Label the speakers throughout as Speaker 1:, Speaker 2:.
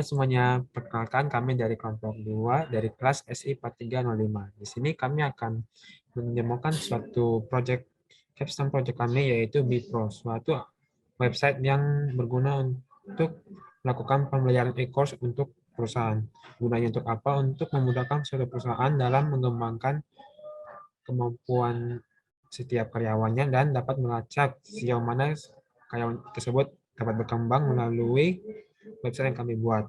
Speaker 1: Halo semuanya, perkenalkan kami dari kelompok 2 dari kelas SI 4305. Di sini kami akan mendemokan suatu project capstone project kami yaitu Bipro, suatu website yang berguna untuk melakukan pembelajaran e-course untuk perusahaan. Gunanya untuk apa? Untuk memudahkan suatu perusahaan dalam mengembangkan kemampuan setiap karyawannya dan dapat melacak sejauh mana karyawan tersebut dapat berkembang melalui website yang kami buat.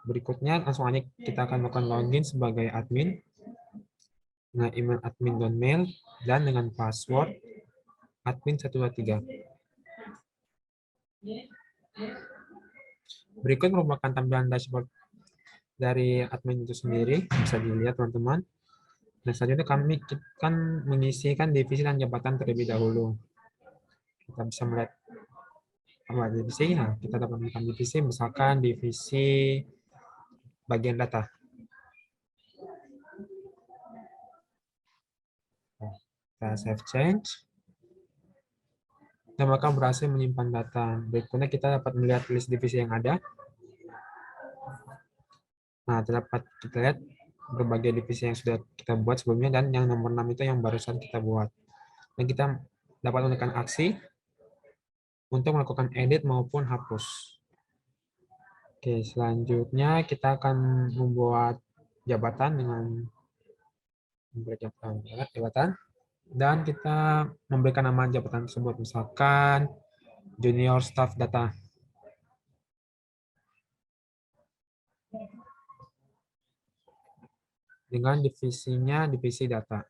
Speaker 1: Berikutnya langsung aja kita akan melakukan login sebagai admin dengan email admin.mail dan dengan password admin123. Berikut merupakan tampilan dashboard dari admin itu sendiri, bisa dilihat teman-teman. Dan selanjutnya kami akan mengisikan divisi dan jabatan terlebih dahulu. Kita bisa melihat apa divisi. Nah, kita dapat menekan divisi, misalkan divisi bagian data. Kita save change. Dan maka berhasil menyimpan data. Berikutnya kita dapat melihat list divisi yang ada. Nah, dapat kita lihat berbagai divisi yang sudah kita buat sebelumnya dan yang nomor 6 itu yang barusan kita buat. Dan kita dapat menekan aksi untuk melakukan edit maupun hapus. Oke, selanjutnya kita akan membuat jabatan dengan jabatan dan kita memberikan nama jabatan tersebut, misalkan junior staff data. Dengan divisinya divisi data.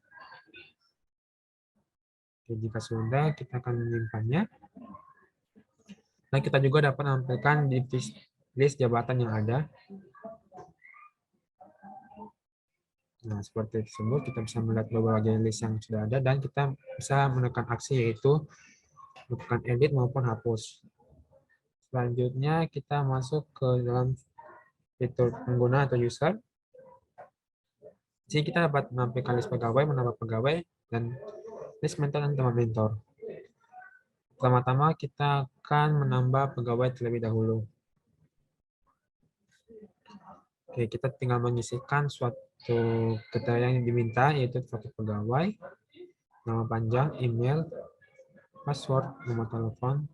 Speaker 1: Oke, jika sudah, kita akan menyimpannya. Dan kita juga dapat menampilkan divisi list jabatan yang ada. Nah, seperti tersebut kita bisa melihat berbagai list yang sudah ada dan kita bisa menekan aksi yaitu melakukan edit maupun hapus. Selanjutnya kita masuk ke dalam fitur pengguna atau user. Di sini kita dapat menampilkan list pegawai, menambah pegawai, dan list mentor dan teman mentor. Pertama-tama kita akan menambah pegawai terlebih dahulu. Oke, kita tinggal mengisikan suatu kriteria yang diminta, yaitu suatu pegawai, nama panjang, email, password, nomor telepon,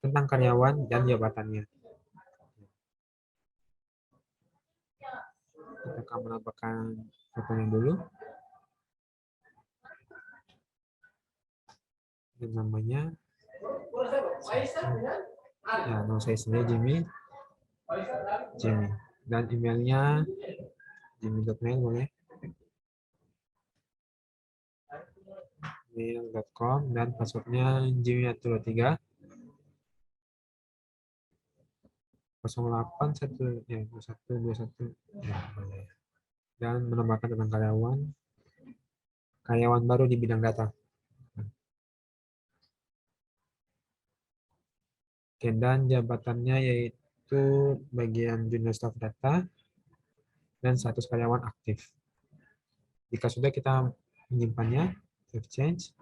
Speaker 1: tentang karyawan, dan jabatannya. Kita akan menambahkan fotonya dulu. Dan namanya, ya, nama saya sendiri Jimmy. Dan emailnya jimmy.mail boleh. mail.com dan passwordnya jimmy23 081 ya 2121 ya, dan menambahkan tentang karyawan baru di bidang data. Oke, dan jabatannya yaitu bagian junior staff data dan status karyawan aktif. Jika sudah, kita menyimpannya, save change,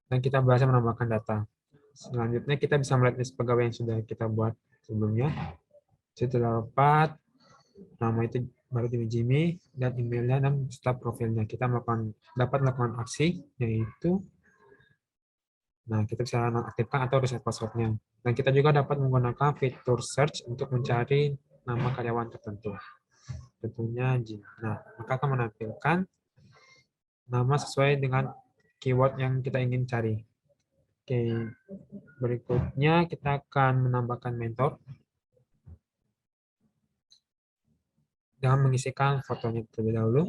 Speaker 1: dan kita berhasil menambahkan data. Selanjutnya kita bisa melihat list pegawai yang sudah kita buat sebelumnya. Setelah dapat nama itu baru di Jimmy dan emailnya dan start profilnya. Kita dapat melakukan aksi yaitu, nah kita bisa nonaktifkan atau reset passwordnya. Dan kita juga dapat menggunakan fitur search untuk mencari nama karyawan tertentu. Tentunya Jimmy. Nah, maka akan menampilkan nama sesuai dengan keyword yang kita ingin cari. Oke, berikutnya kita akan menambahkan mentor dengan mengisikan fotonya terlebih dahulu.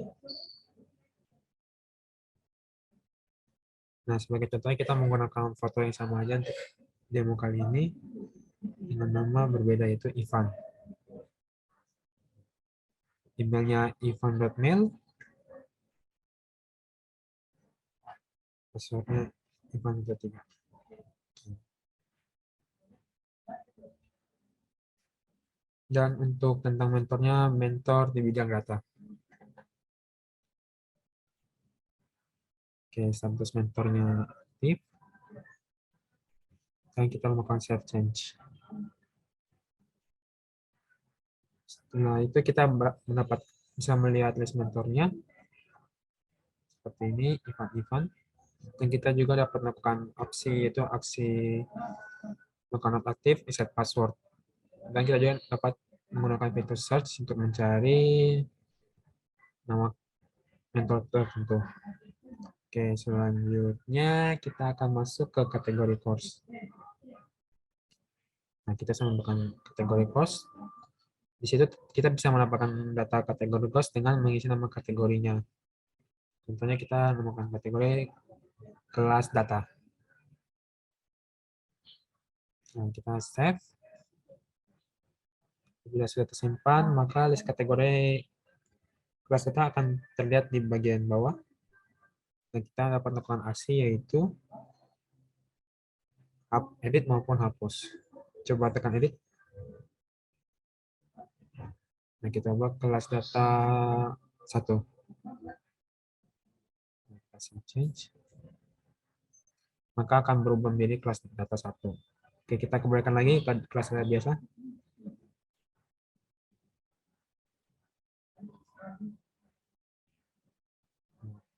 Speaker 1: Nah, sebagai contohnya kita menggunakan foto yang sama aja untuk demo kali ini dengan nama berbeda yaitu Ivan. Emailnya ivan.mail, passwordnya Ivan23. Dan untuk tentang mentornya, mentor di bidang data. Oke, status mentornya aktif. Dan kita melakukan save change. Setelah itu kita bisa melihat list mentornya seperti ini, event-event. Dan kita juga dapat melakukan opsi, yaitu aksi account aktif, reset password. Dan kita juga dapat menggunakan fitur search untuk mencari nama mentor tertentu. Oke, selanjutnya kita akan masuk ke kategori course. Nah, kita bisa menambahkan kategori course. Di situ kita bisa menambahkan data kategori course dengan mengisi nama kategorinya. Contohnya kita menambahkan kategori kelas data. Nah, kita save. Bila sudah tersimpan, maka list kategori kelas data akan terlihat di bagian bawah. Dan kita dapat melakukan aksi yaitu edit maupun hapus. Coba tekan edit. Nah, kita buat kelas data 1. Kasih change. Maka akan berubah menjadi kelas data 1. Oke, kita kembalikan lagi ke kelas data biasa.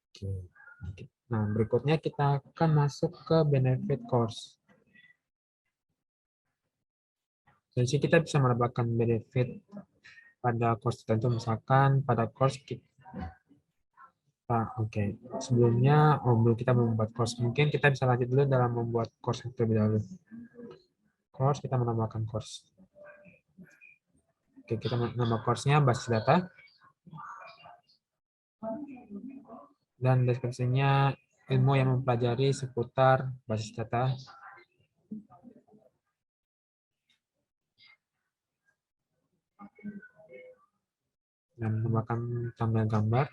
Speaker 1: Oke. Nah, berikutnya kita akan masuk ke benefit course. Jadi kita bisa menambahkan benefit pada course tertentu, misalkan pada course kita. Oke. Sebelumnya, belum kita membuat course. Mungkin kita bisa lanjut dulu dalam membuat course terlebih dahulu. Course, kita menambahkan course. Oke, kita menambah course-nya basis data. Dan deskripsinya ilmu yang mempelajari seputar basis data. Dan menambahkan tambah gambar.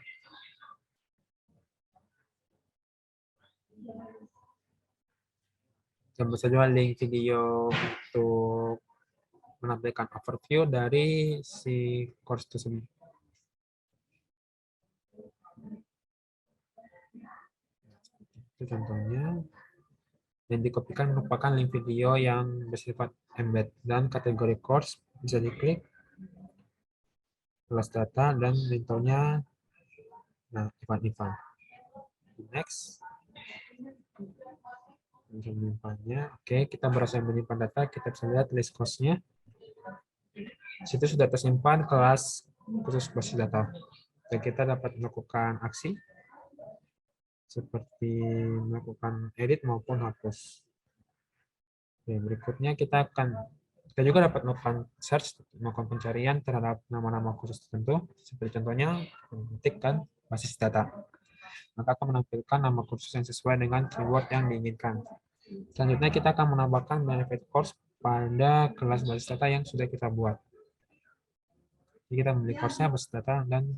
Speaker 1: Dan bisa juga link video untuk menampilkan overview dari si course tersebut. Itu contohnya. Dan dikopikan merupakan link video yang bersifat embed. Dan kategori course bisa diklik. Kelas data dan mentornya. Nah, event-event. Next. Menyimpannya. Oke, kita berhasil menyimpan data. Kita bisa lihat list course-nya. Situ sudah tersimpan kelas khusus basis data. Dan kita dapat melakukan aksi seperti melakukan edit maupun hapus. Oke, berikutnya kita juga dapat melakukan search, melakukan pencarian terhadap nama-nama khusus tertentu. Seperti contohnya, ketikkan basis data. Maka akan menampilkan nama khusus yang sesuai dengan keyword yang diinginkan. Selanjutnya kita akan menambahkan benefit course pada kelas basis data yang sudah kita buat. Jadi kita memilih course-nya basis data dan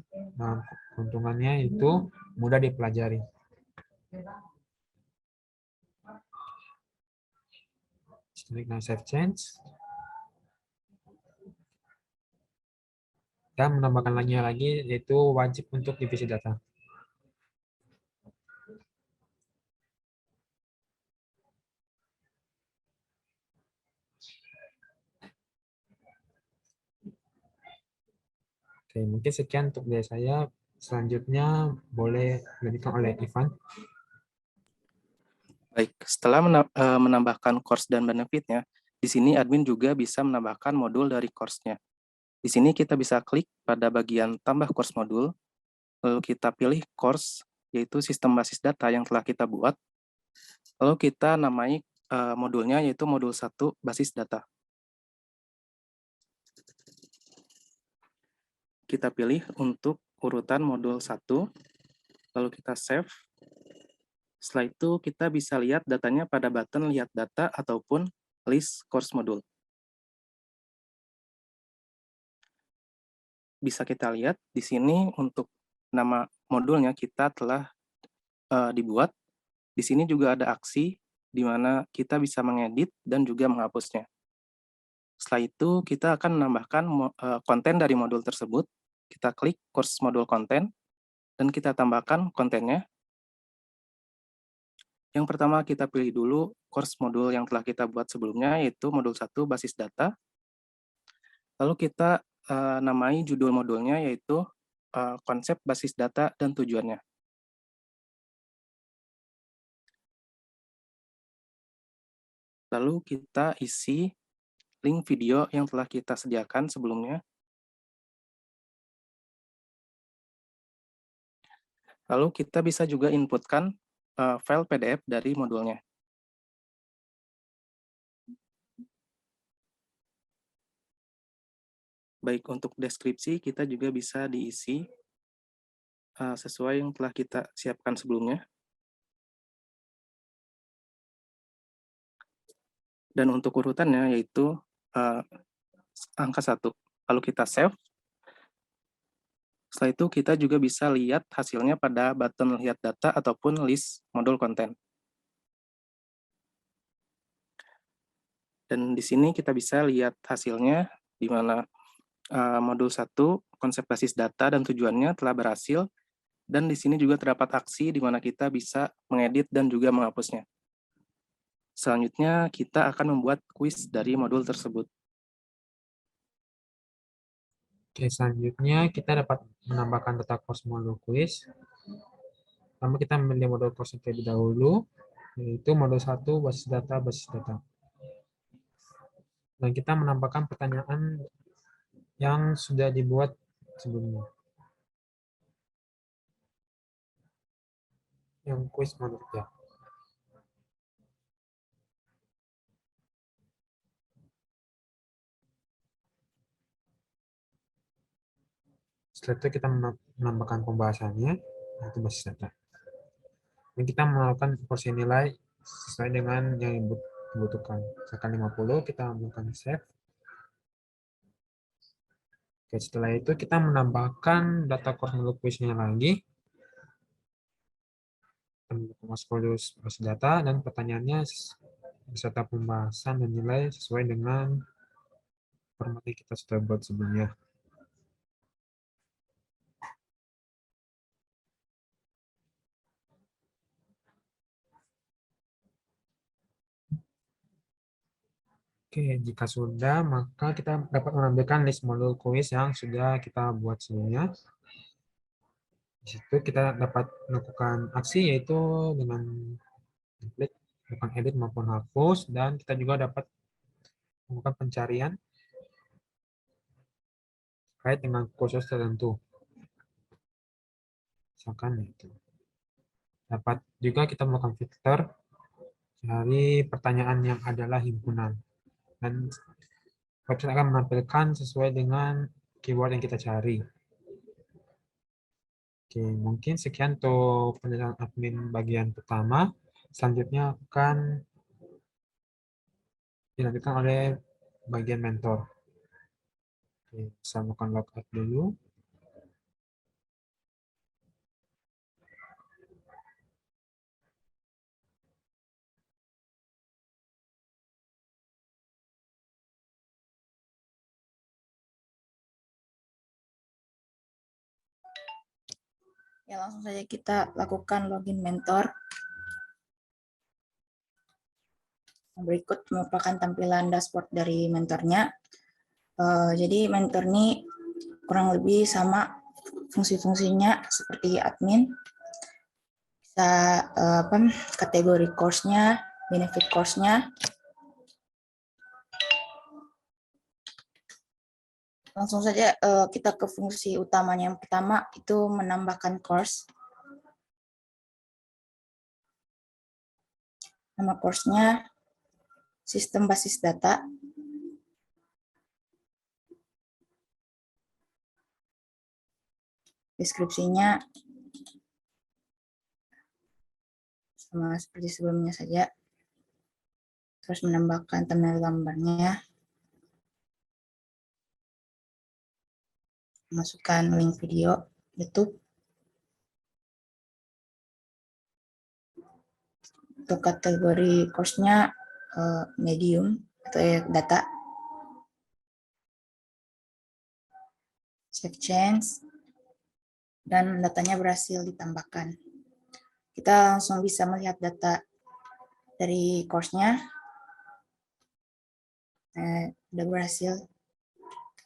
Speaker 1: keuntungannya itu mudah dipelajari. Klik save change. Dan menambahkan lagi yaitu wajib untuk divisi data. Oke, mungkin sekian untuk dari saya. Selanjutnya boleh dilanjutkan oleh Ivan.
Speaker 2: Baik, setelah menambahkan course dan benefitnya, di sini admin juga bisa menambahkan modul dari course-nya. Di sini kita bisa klik pada bagian tambah course modul, lalu kita pilih course, yaitu sistem basis data yang telah kita buat, lalu kita namai modulnya yaitu modul 1 basis data. Kita pilih untuk urutan modul 1, lalu kita save. Setelah itu kita bisa lihat datanya pada button lihat data ataupun list course modul. Bisa kita lihat di sini untuk nama modulnya kita telah dibuat. Di sini juga ada aksi di mana kita bisa mengedit dan juga menghapusnya. Setelah itu kita akan menambahkan konten dari modul tersebut. Kita klik course modul konten dan kita tambahkan kontennya. Yang pertama kita pilih dulu course modul yang telah kita buat sebelumnya, yaitu modul 1 basis data. Lalu kita namai judul modulnya yaitu konsep basis data dan tujuannya. Lalu kita isi link video yang telah kita sediakan sebelumnya. Lalu kita bisa juga inputkan file PDF dari modulnya. Baik untuk deskripsi, kita juga bisa diisi sesuai yang telah kita siapkan sebelumnya. Dan untuk urutannya yaitu angka 1. Lalu kita save. Setelah itu kita juga bisa lihat hasilnya pada button lihat data ataupun list modul konten. Dan di sini kita bisa lihat hasilnya, di mana modul 1, konsep basis data dan tujuannya telah berhasil, dan di sini juga terdapat aksi di mana kita bisa mengedit dan juga menghapusnya. Selanjutnya, kita akan membuat kuis dari modul tersebut.
Speaker 1: Oke, selanjutnya kita dapat menambahkan data course modul quiz. Pertama kita memilih modul course terlebih dahulu, yaitu modul 1 basis data. Dan kita menambahkan pertanyaan yang sudah dibuat sebelumnya. Yang quiz modul 3. Setelah itu kita menambahkan pembahasannya, yaitu basis data. Dan kita melakukan porsi nilai sesuai dengan yang dibutuhkan. Misalkan 50, kita melakukan save. Oke, setelah itu kita menambahkan data course modul quiz-nya lagi. Masuk basis data dan pertanyaannya beserta pembahasan dan nilai sesuai dengan format yang kita sudah buat sebelumnya. Oke, jika sudah, maka kita dapat menampilkan list modul quiz yang sudah kita buat sebelumnya. Di situ kita dapat melakukan aksi, yaitu dengan klik bukan edit maupun hapus, dan kita juga dapat melakukan pencarian terkait dengan kursus tertentu. Misalkan itu. Dapat juga kita melakukan filter dari pertanyaan yang adalah himpunan. Dan website akan menampilkan sesuai dengan keyword yang kita cari. Oke, mungkin sekian untuk penjelasan admin bagian pertama. Selanjutnya akan dilanjutkan oleh bagian mentor. Oke, saya melakukan logout dulu.
Speaker 3: Ya, langsung saja kita lakukan login mentor. Berikut merupakan tampilan dashboard dari mentornya. Jadi mentor ini kurang lebih sama fungsi-fungsinya seperti admin. Bisa kategori course-nya, benefit course-nya. Langsung saja kita ke fungsi utamanya. Yang pertama itu menambahkan course. Nama course-nya sistem basis data. Deskripsinya sama seperti sebelumnya saja. Terus menambahkan thumbnail gambarnya. Masukkan link video YouTube. Untuk kategori course-nya medium atau data. Save change. Dan datanya berhasil ditambahkan. Kita langsung bisa melihat data dari course-nya. Sudah berhasil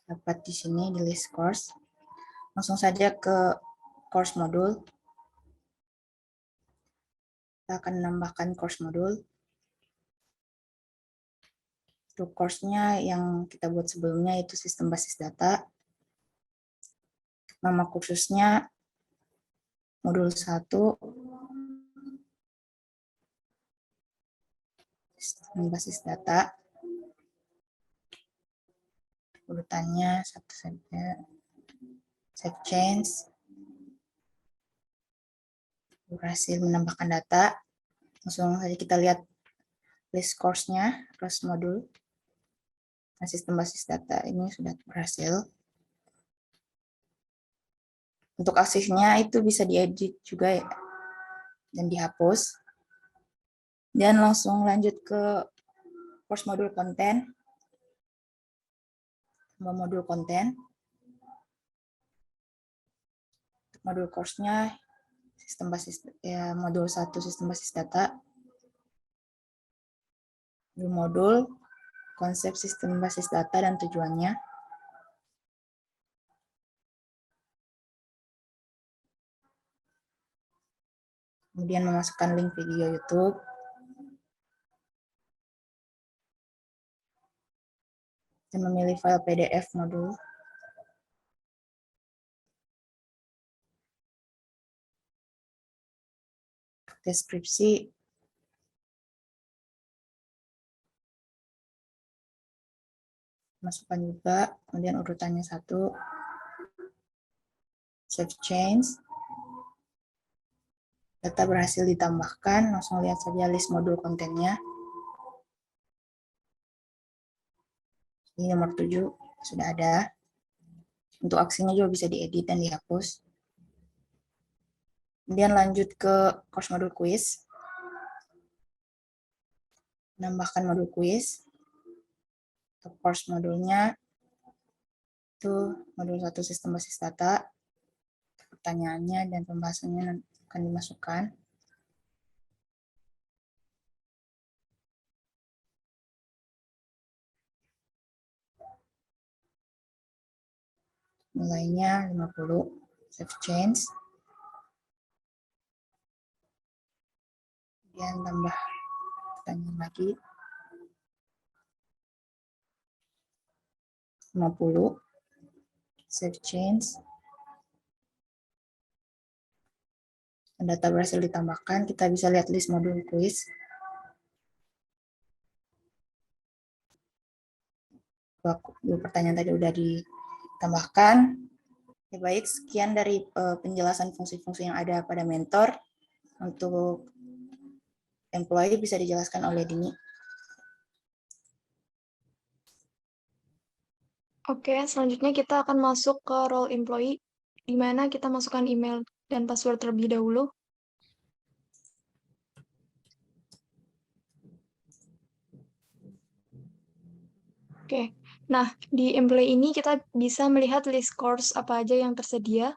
Speaker 3: dapat di sini di list course. Langsung saja ke course modul. Kita akan menambahkan course modul. Untuk course-nya yang kita buat sebelumnya itu sistem basis data. Nama kursusnya modul 1 sistem basis data. Urutannya satu saja. Save change. Berhasil menambahkan data. Langsung saja kita lihat list course-nya, course modul. Nah, sistem basis data ini sudah berhasil. Untuk aksesnya itu bisa diedit juga ya, dan dihapus. Dan langsung lanjut ke course modul konten. Tambah modul konten. Untuk modul course-nya sistem basis ya, modul 1 sistem basis data. Modul konsep sistem basis data dan tujuannya. Kemudian memasukkan link video YouTube. Dan memilih file PDF modul. Deskripsi. Masukkan juga, kemudian urutannya 1. Save change. Data berhasil ditambahkan, langsung lihat saja list modul kontennya. Ini nomor 7 sudah ada. Untuk aksinya juga bisa diedit dan dihapus. Kemudian lanjut ke course modul quiz. Menambahkan modul quiz. Untuk course modulnya itu modul 1 sistem basis data. Pertanyaannya dan pembahasannya akan dimasukkan. Nilainya 50. Save change. Kemudian tambah pertanyaan lagi. 50. Save change. Data berhasil ditambahkan, kita bisa lihat list modul quiz. Dua pertanyaan tadi sudah ditambahkan. Ya, baik, sekian dari penjelasan fungsi-fungsi yang ada pada mentor. Untuk employee bisa dijelaskan oleh Dini.
Speaker 4: Oke, selanjutnya kita akan masuk ke role employee, di mana kita masukkan email dan password terlebih dahulu. Oke, nah di employee ini kita bisa melihat list course apa aja yang tersedia.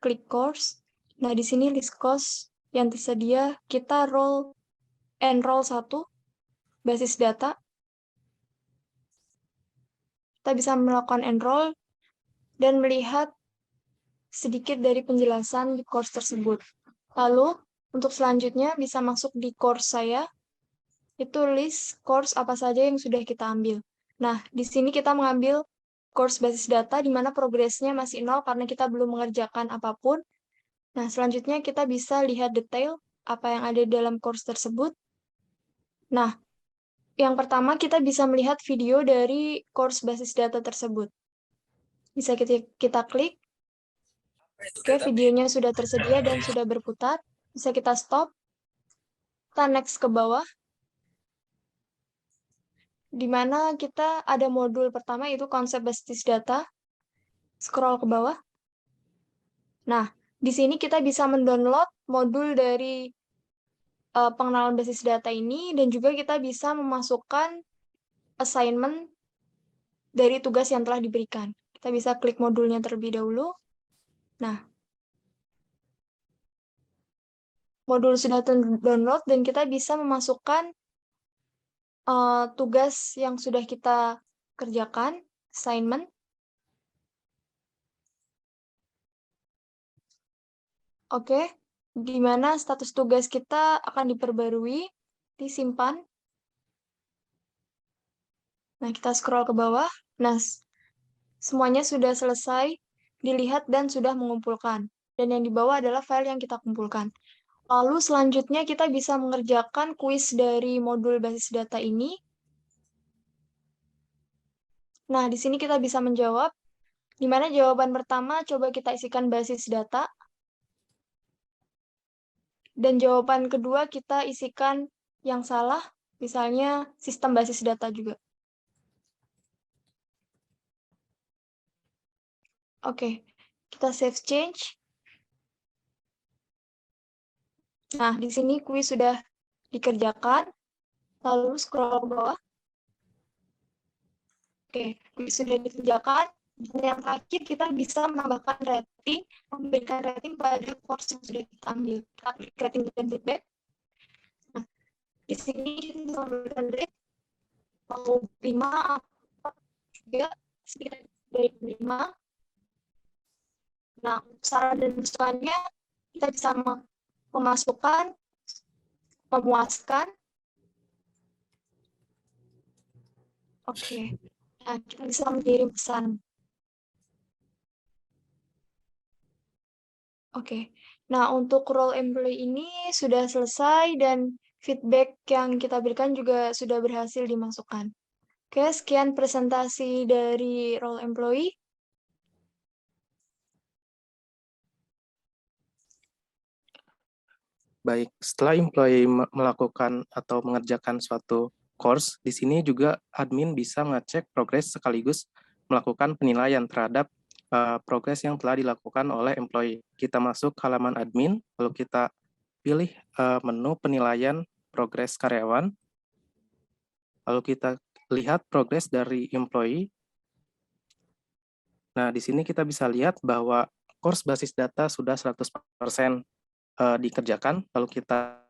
Speaker 4: Klik course. Nah, di sini list course yang tersedia, kita enroll 1, basis data. Kita bisa melakukan enroll dan melihat sedikit dari penjelasan di course tersebut. Lalu, untuk selanjutnya bisa masuk di course saya, itu list course apa saja yang sudah kita ambil. Nah, di sini kita mengambil course basis data, di mana progresnya masih 0 karena kita belum mengerjakan apapun. Nah, selanjutnya kita bisa lihat detail apa yang ada di dalam course tersebut. Nah, yang pertama kita bisa melihat video dari course basis data tersebut. Bisa kita klik. Oke, videonya sudah tersedia dan sudah berputar. Bisa kita stop. Kita next ke bawah. Di mana kita ada modul pertama yaitu konsep basis data. Scroll ke bawah. Nah, di sini kita bisa mendownload modul dari pengenalan basis data ini dan juga kita bisa memasukkan assignment dari tugas yang telah diberikan. Kita bisa klik modulnya terlebih dahulu. Nah, modul sudah download dan kita bisa memasukkan tugas yang sudah kita kerjakan, assignment. Oke, di mana status tugas kita akan diperbarui, disimpan. Nah, kita scroll ke bawah. Nah, semuanya sudah selesai, dilihat dan sudah mengumpulkan. Dan yang di bawah adalah file yang kita kumpulkan. Lalu selanjutnya kita bisa mengerjakan kuis dari modul basis data ini. Nah, di sini kita bisa menjawab, di mana jawaban pertama coba kita isikan basis data. Dan jawaban kedua kita isikan yang salah, misalnya sistem basis data juga. Oke, kita save change. Nah, di sini kuis sudah dikerjakan. Lalu scroll ke bawah. Oke, kuis sudah dikerjakan. Dan yang terakhir kita bisa menambahkan rating, memberikan rating pada course yang sudah kita ambil. Kita klik rating dan feedback. Nah, di sini kita bisa memberikan rate mau 5 atau 3, sekitar dari 5. Nah, saran dan masukannya kita bisa memasukkan, memuaskan. Oke, nah, kita bisa mengirim pesan. Oke, nah untuk role employee ini sudah selesai dan feedback yang kita berikan juga sudah berhasil dimasukkan. Oke, sekian presentasi dari role employee.
Speaker 2: Baik, setelah employee melakukan atau mengerjakan suatu course, di sini juga admin bisa mengecek progres sekaligus melakukan penilaian terhadap progres yang telah dilakukan oleh employee. Kita masuk ke halaman admin, lalu kita pilih menu penilaian progres karyawan, lalu kita lihat progres dari employee. Nah, di sini kita bisa lihat bahwa course basis data sudah 100% dikerjakan, lalu kita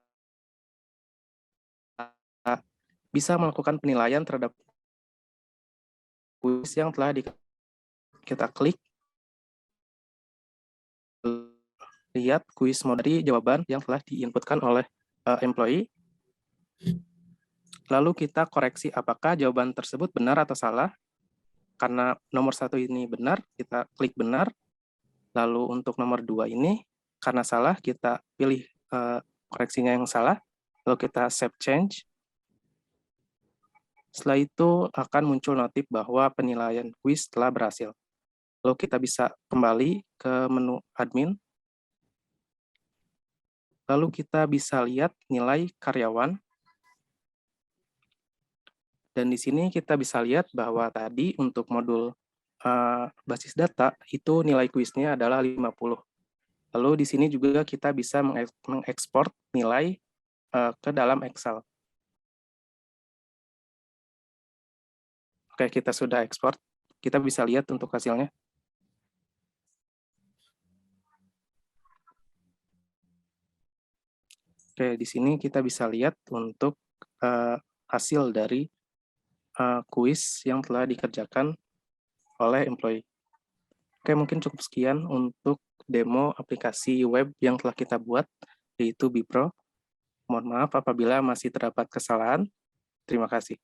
Speaker 2: bisa melakukan penilaian terhadap kuis yang telah kita klik, lihat kuis dari jawaban yang telah diinputkan oleh employee, lalu kita koreksi apakah jawaban tersebut benar atau salah. Karena nomor 1 ini benar, kita klik benar, lalu untuk nomor 2 ini, karena salah, kita pilih koreksinya yang salah, lalu kita save change. Setelah itu akan muncul notif bahwa penilaian kuis telah berhasil. Lalu kita bisa kembali ke menu admin. Lalu kita bisa lihat nilai karyawan. Dan di sini kita bisa lihat bahwa tadi untuk modul basis data itu nilai kuisnya adalah 50. Lalu di sini juga kita bisa mengekspor nilai ke dalam Excel. Oke, kita sudah ekspor. Kita bisa lihat untuk hasilnya. Oke, di sini kita bisa lihat untuk hasil dari kuis yang telah dikerjakan oleh employee. Oke, mungkin cukup sekian untuk demo aplikasi web yang telah kita buat, yaitu Bipro. Mohon maaf apabila masih terdapat kesalahan. Terima kasih.